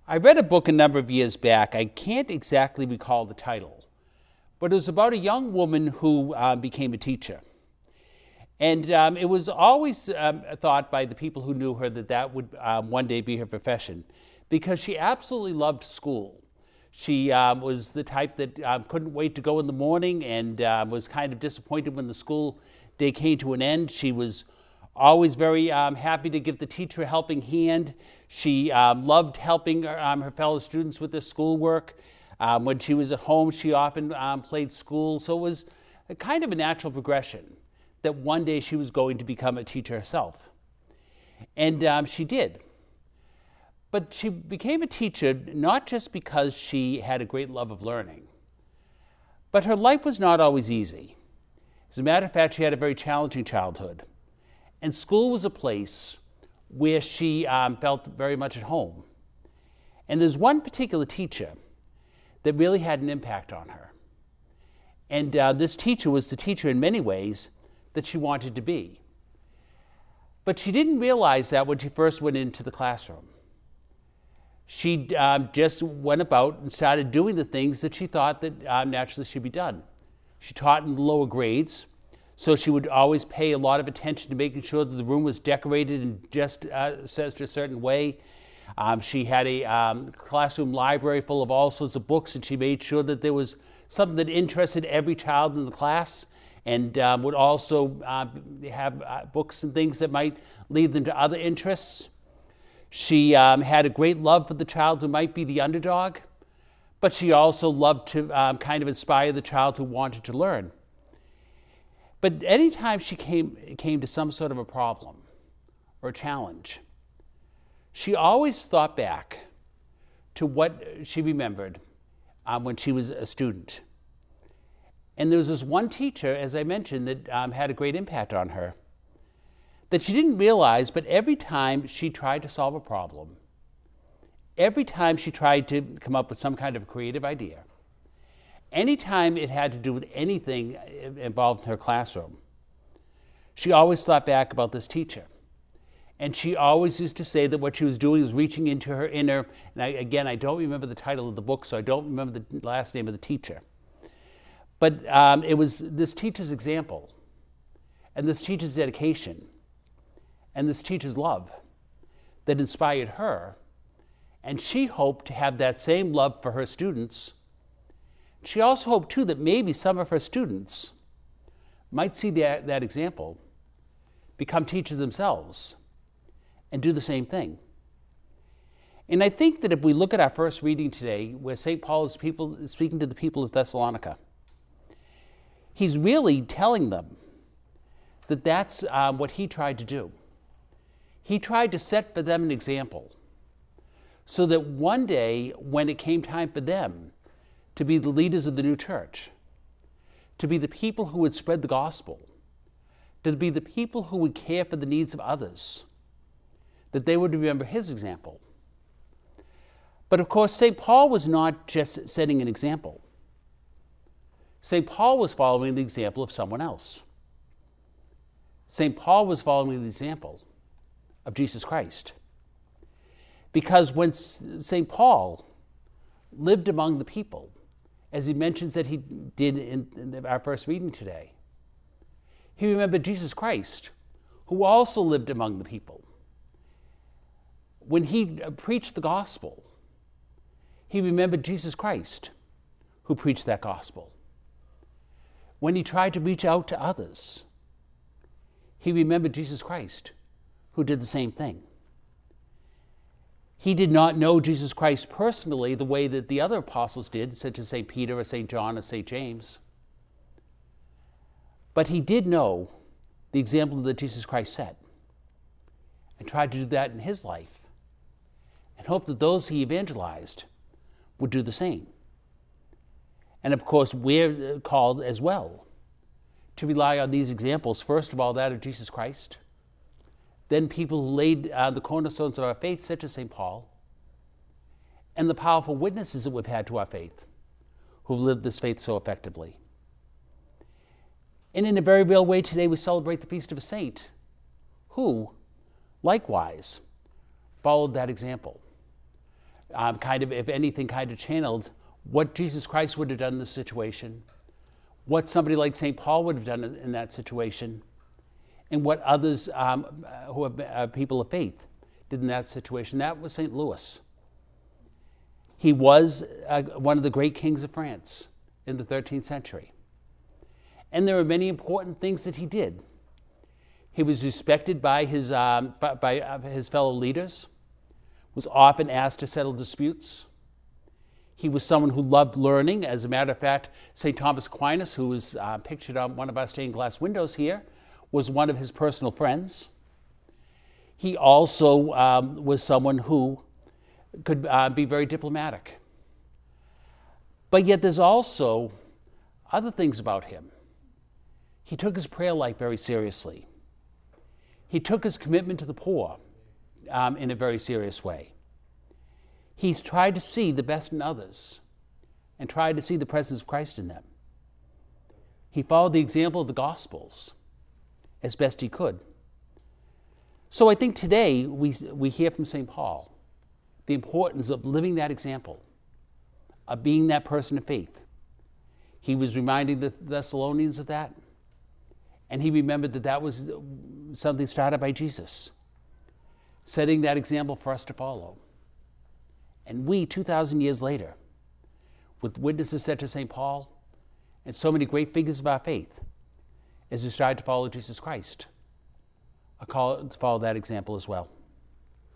I read a book a number of years back. I can't exactly recall the title, but it was about a young woman who became a teacher. And it was always thought by the people who knew her that that would one day be her profession, because she absolutely loved school. She was the type that couldn't wait to go in the morning and was kind of disappointed when the school day came to an end. She was always very happy to give the teacher a helping hand. She loved helping her fellow students with their schoolwork. When she was at home, she often played school. So it was a kind of a natural progression that one day she was going to become a teacher herself. And she did. But she became a teacher not just because she had a great love of learning, but her life was not always easy. As a matter of fact, she had a very challenging childhood. And school was a place where she felt very much at home. And there's one particular teacher that really had an impact on her. And this teacher was the teacher in many ways that she wanted to be. But she didn't realize that when she first went into the classroom. She just went about and started doing the things that she thought that naturally should be done. She taught in the lower grades, so she would always pay a lot of attention to making sure that the room was decorated in just such a certain way. She had a classroom library full of all sorts of books, and she made sure that there was something that interested every child in the class, and would also have books and things that might lead them to other interests. She had a great love for the child who might be the underdog, but she also loved to kind of inspire the child who wanted to learn. But anytime she came to some sort of a problem or a challenge, she always thought back to what she remembered when she was a student. And there was this one teacher, as I mentioned, that had a great impact on her, that she didn't realize, but every time she tried to solve a problem, every time she tried to come up with some kind of creative idea, anytime it had to do with anything involved in her classroom, she always thought back about this teacher. And she always used to say that what she was doing was reaching into her inner, and I don't remember the title of the book, so I don't remember the last name of the teacher. But it was this teacher's example, and this teacher's dedication, and this teacher's love that inspired her. And she hoped to have that same love for her students. She also hoped, too, that maybe some of her students might see that example, become teachers themselves, and do the same thing. And I think that if we look at our first reading today, where St. Paul is speaking to the people of Thessalonica, he's really telling them that that's what he tried to do. He tried to set for them an example so that one day, when it came time for them to be the leaders of the new church, to be the people who would spread the gospel, to be the people who would care for the needs of others, that they would remember his example. But of course, St. Paul was not just setting an example. St. Paul was following the example of someone else. St. Paul was following the example of Jesus Christ. Because when St. Paul lived among the people, as he mentions that he did in our first reading today, he remembered Jesus Christ, who also lived among the people. When he preached the gospel, he remembered Jesus Christ, who preached that gospel. When he tried to reach out to others, he remembered Jesus Christ, who did the same thing. He did not know Jesus Christ personally the way that the other apostles did, such as St. Peter or St. John or St. James. But he did know the example that Jesus Christ set and tried to do that in his life and hoped that those he evangelized would do the same. And of course, we're called as well to rely on these examples, first of all, that of Jesus Christ, then people who laid the cornerstones of our faith, such as St. Paul, and the powerful witnesses that we've had to our faith, who've lived this faith so effectively. And in a very real way today, we celebrate the feast of a saint who, likewise, followed that example. kind of, if anything, kind of channeled what Jesus Christ would have done in this situation, what somebody like St. Paul would have done in that situation, and what others who are people of faith did in that situation. That was St. Louis. He was one of the great kings of France in the 13th century. And there are many important things that he did. He was respected by his fellow leaders, was often asked to settle disputes. He was someone who loved learning. As a matter of fact, St. Thomas Aquinas, who is pictured on one of our stained glass windows here, was one of his personal friends. He also was someone who could be very diplomatic. But yet there's also other things about him. He took his prayer life very seriously. He took his commitment to the poor in a very serious way. He tried to see the best in others and tried to see the presence of Christ in them. He followed the example of the Gospels as best he could. So I think today we hear from St. Paul the importance of living that example, of being that person of faith. He was reminding the Thessalonians of that, and he remembered that that was something started by Jesus, setting that example for us to follow. And we, 2,000 years later, with witnesses set to St. Paul and so many great figures of our faith, as we strive to follow Jesus Christ, are called to follow that example as well.